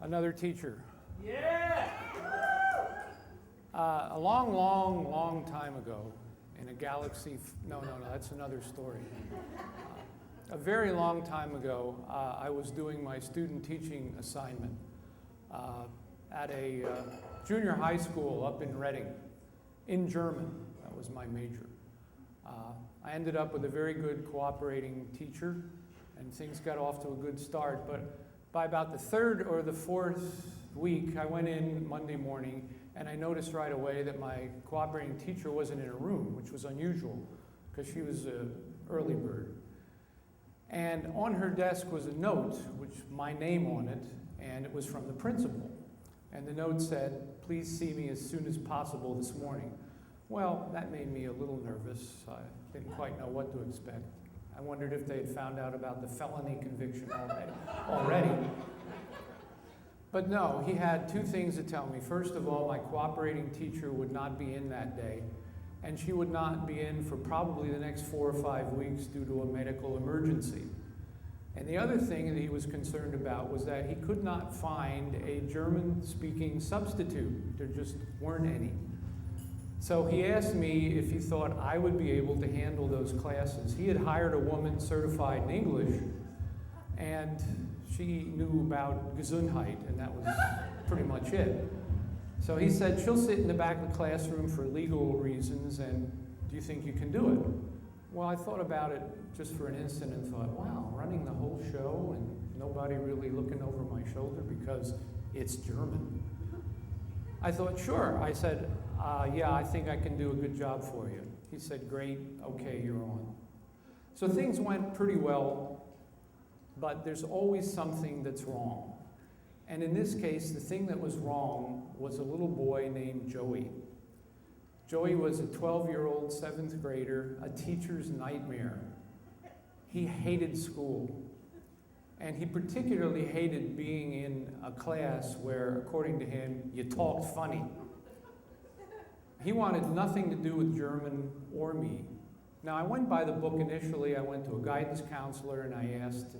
Another teacher. Yeah! A long time ago, in a galaxy, no, that's another story. A very long time ago, I was doing my student teaching assignment at a junior high school up in Reading, in German. That was my major. I ended up with a very good cooperating teacher, and things got off to a good start, but by about the third or the fourth week, I went in Monday morning, and I noticed right away that my cooperating teacher wasn't in her room, which was unusual, because she was an early bird. And on her desk was a note, which my name on it, and it was from the principal. And the note said, "Please see me as soon as possible this morning." Well, that made me a little nervous. I didn't quite know what to expect. I wondered if they had found out about the felony conviction already. But no, he had two things to tell me. First of all, my cooperating teacher would not be in that day, and she would not be in for probably the next 4 or 5 weeks due to a medical emergency. And the other thing that he was concerned about was that he could not find a German-speaking substitute. There just weren't any. So he asked me if he thought I would be able to handle those classes. He had hired a woman certified in English, and she knew about Gesundheit, and that was pretty much it. So he said, "She'll sit in the back of the classroom for legal reasons, and do you think you can do it?" Well, I thought about it just for an instant and thought, wow, running the whole show and nobody really looking over my shoulder because it's German. I thought, sure. I said, yeah, I think I can do a good job for you. He said, great, okay, you're on. So things went pretty well, but there's always something that's wrong. And in this case, the thing that was wrong was a little boy named Joey. Joey was a 12-year-old 7th grader, a teacher's nightmare. He hated school. And he particularly hated being in a class where, according to him, you talked funny. He wanted nothing to do with German or me. Now, I went by the book initially. I went to a guidance counselor and I asked,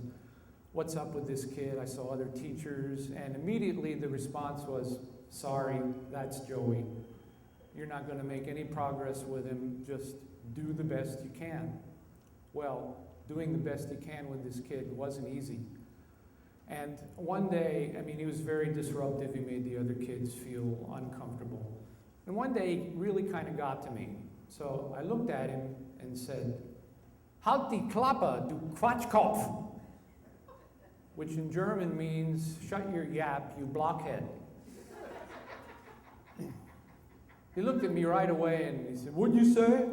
what's up with this kid? I saw other teachers, and immediately the response was, sorry, that's Joey. You're not going to make any progress with him. Just do the best you can. Well, doing the best you can with this kid wasn't easy. And one day, he was very disruptive. He made the other kids feel uncomfortable. And one day, he really kind of got to me. So I looked at him and said, "Halt die Klappe, du Quatschkopf," which in German means, shut your yap, you blockhead. He looked at me right away and he said, "What'd you say?"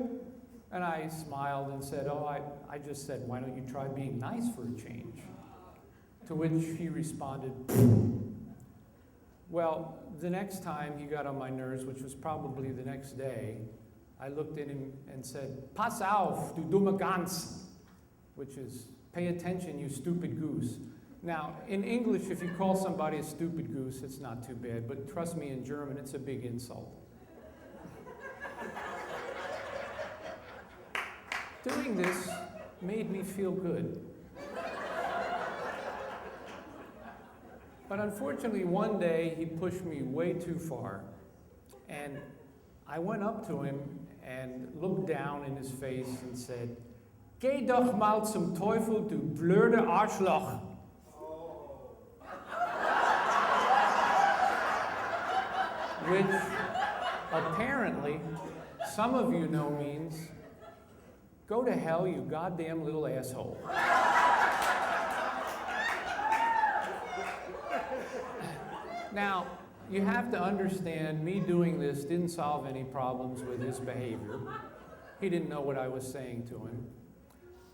And I smiled and said, "Oh, I just said, why don't you try being nice for a change?" To which he responded, well, the next time he got on my nerves, which was probably the next day, I looked at him and said, "Pass auf, du dumme Gans," which is, pay attention, you stupid goose. Now, in English, if you call somebody a stupid goose, it's not too bad, but trust me, in German, it's a big insult. Doing this made me feel good. But unfortunately, one day, he pushed me way too far. And I went up to him and looked down in his face and said, "Geh doch mal zum Teufel, du blöde Arschloch." Which apparently, some of you know means, go to hell, you goddamn little asshole. Now, you have to understand, me doing this didn't solve any problems with his behavior. He didn't know what I was saying to him.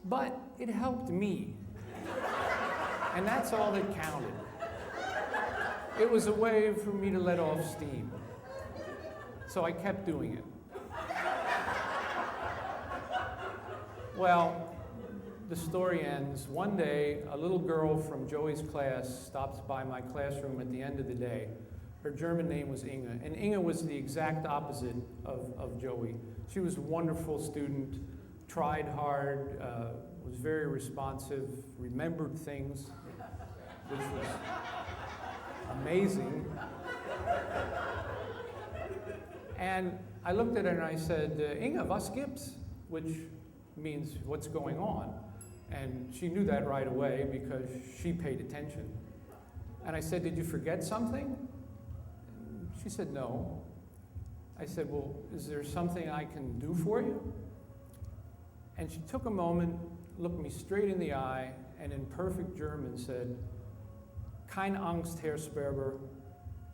But it helped me. And that's all that counted. It was a way for me to let off steam. So I kept doing it. Well, the story ends. One day, a little girl from Joey's class stops by my classroom at the end of the day. Her German name was Inge, and Inge was the exact opposite of Joey. She was a wonderful student, tried hard, was very responsive, remembered things, which was amazing. And I looked at her and I said, Inge, was gibt's? Which means what's going on. And she knew that right away because she paid attention. And I said, did you forget something? And she said, no. I said, well, is there something I can do for you? And she took a moment, looked me straight in the eye, and in perfect German said, Keine Angst, Herr Sperber,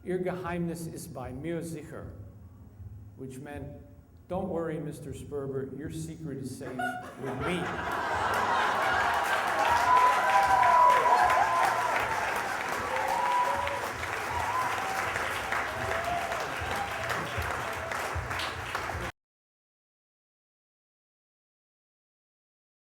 Ihr Geheimnis ist bei mir sicher. Which meant, don't worry, Mr. Sperber, your secret is safe with me.